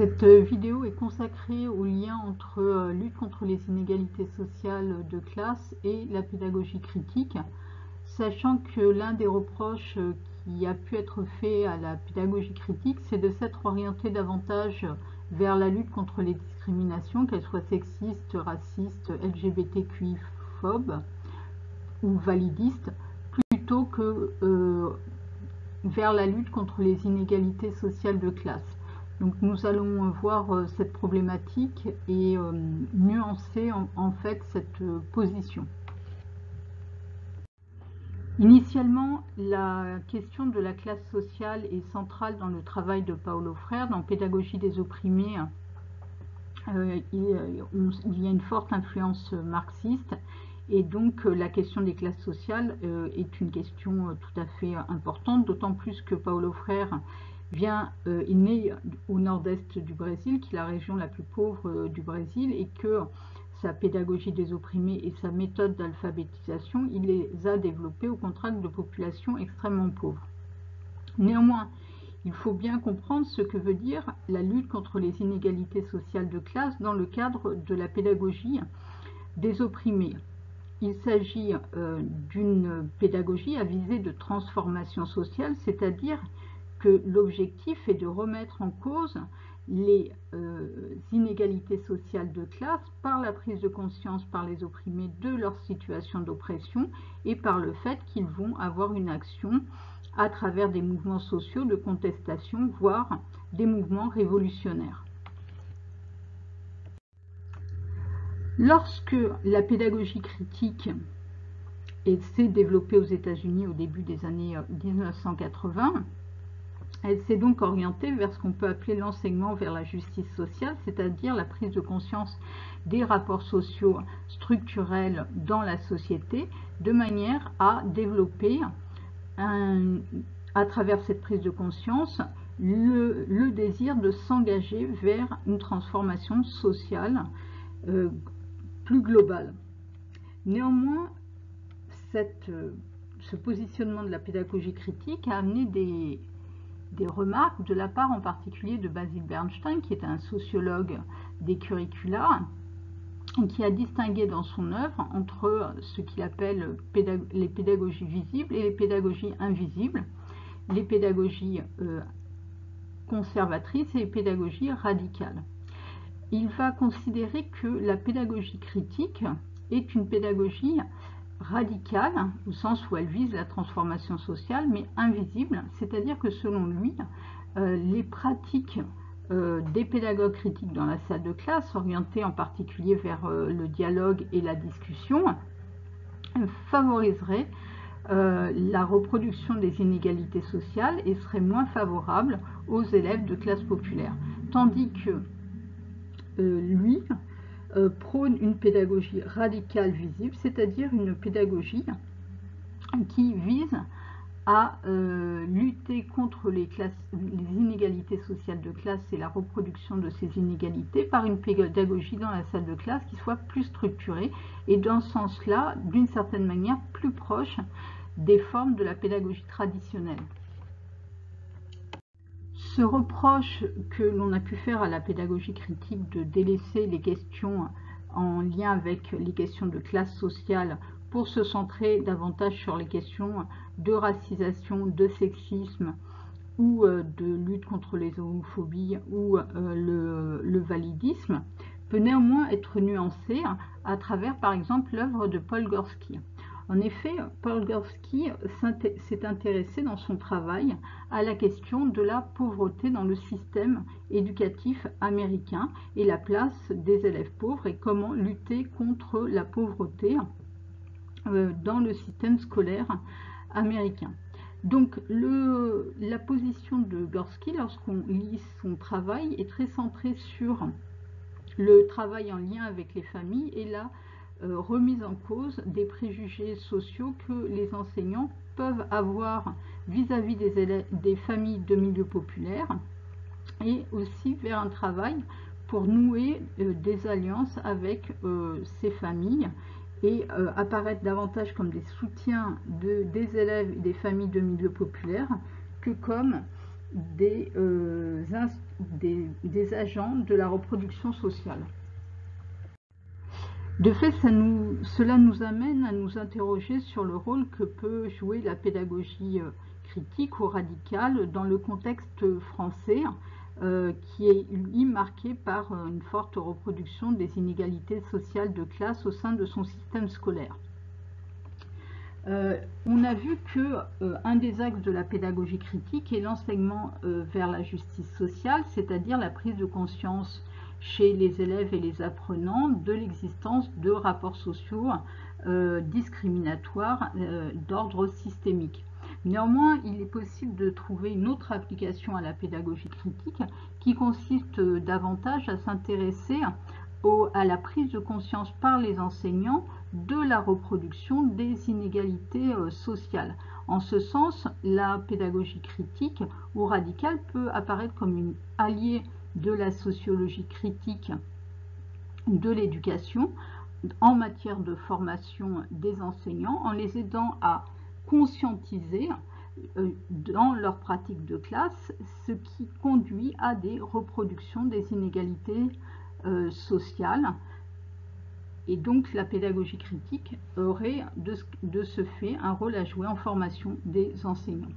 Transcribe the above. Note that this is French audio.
Cette vidéo est consacrée au lien entre lutte contre les inégalités sociales de classe et la pédagogie critique, sachant que l'un des reproches qui a pu être fait à la pédagogie critique, c'est de s'être orienté davantage vers la lutte contre les discriminations, qu'elles soient sexistes, racistes, LGBTQI-phobes ou validistes, plutôt que vers la lutte contre les inégalités sociales de classe. Donc nous allons voir cette problématique et nuancer en fait cette position. Initialement, la question de la classe sociale est centrale dans le travail de Paulo Freire. Dans Pédagogie des opprimés, il y a une forte influence marxiste, et donc la question des classes sociales est une question tout à fait importante, d'autant plus que Paulo Freire est né au nord-est du Brésil, qui est la région la plus pauvre du Brésil, et que sa pédagogie des opprimés et sa méthode d'alphabétisation, il les a développées au contact de populations extrêmement pauvres. Néanmoins, il faut bien comprendre ce que veut dire la lutte contre les inégalités sociales de classe dans le cadre de la pédagogie des opprimés. Il s'agit d'une pédagogie à visée de transformation sociale, c'est-à-dire que l'objectif est de remettre en cause les inégalités sociales de classe par la prise de conscience par les opprimés de leur situation d'oppression et par le fait qu'ils vont avoir une action à travers des mouvements sociaux de contestation, voire des mouvements révolutionnaires. Lorsque la pédagogie critique s'est développée aux États-Unis au début des années 1980, elle s'est donc orientée vers ce qu'on peut appeler l'enseignement vers la justice sociale, c'est-à-dire la prise de conscience des rapports sociaux structurels dans la société, de manière à développer, à travers cette prise de conscience, le désir de s'engager vers une transformation sociale plus globale. Néanmoins, ce positionnement de la pédagogie critique a amené des remarques de la part en particulier de Basil Bernstein, qui est un sociologue des curricula, qui a distingué dans son œuvre entre ce qu'il appelle les pédagogies visibles et les pédagogies invisibles, les pédagogies conservatrices et les pédagogies radicales. Il va considérer que la pédagogie critique est une pédagogie radicale, au sens où elle vise la transformation sociale, mais invisible, c'est-à-dire que selon lui, les pratiques des pédagogues critiques dans la salle de classe, orientées en particulier vers le dialogue et la discussion, favoriseraient la reproduction des inégalités sociales et seraient moins favorables aux élèves de classe populaire. Tandis que lui prône une pédagogie radicale visible, c'est-à-dire une pédagogie qui vise à lutter contre les inégalités sociales de classe et la reproduction de ces inégalités par une pédagogie dans la salle de classe qui soit plus structurée et dans ce sens-là, d'une certaine manière, plus proche des formes de la pédagogie traditionnelle. Ce reproche que l'on a pu faire à la pédagogie critique de délaisser les questions en lien avec les questions de classe sociale pour se centrer davantage sur les questions de racisation, de sexisme ou de lutte contre les homophobies ou le validisme, peut néanmoins être nuancé à travers par exemple l'œuvre de Paul Gorski. En effet, Paul Gorski s'est intéressé dans son travail à la question de la pauvreté dans le système éducatif américain et la place des élèves pauvres et comment lutter contre la pauvreté dans le système scolaire américain. Donc la position de Gorski, lorsqu'on lit son travail, est très centrée sur le travail en lien avec les familles et la remise en cause des préjugés sociaux que les enseignants peuvent avoir vis-à-vis des familles de milieux populaires, et aussi vers un travail pour nouer des alliances avec ces familles et apparaître davantage comme des soutiens des élèves et des familles de milieux populaires que comme des agents de la reproduction sociale. De fait, cela nous amène à nous interroger sur le rôle que peut jouer la pédagogie critique ou radicale dans le contexte français, qui est lui marqué par une forte reproduction des inégalités sociales de classe au sein de son système scolaire. On a vu que un des axes de la pédagogie critique est l'enseignement vers la justice sociale, c'est-à-dire la prise de conscience chez les élèves et les apprenants de l'existence de rapports sociaux discriminatoires d'ordre systémique. Néanmoins, il est possible de trouver une autre application à la pédagogie critique qui consiste davantage à s'intéresser à la prise de conscience par les enseignants de la reproduction des inégalités sociales. En ce sens, la pédagogie critique ou radicale peut apparaître comme une alliée de la sociologie critique de l'éducation en matière de formation des enseignants, en les aidant à conscientiser dans leur pratique de classe, ce qui conduit à des reproductions des inégalités sociales. Et donc la pédagogie critique aurait de ce fait un rôle à jouer en formation des enseignants.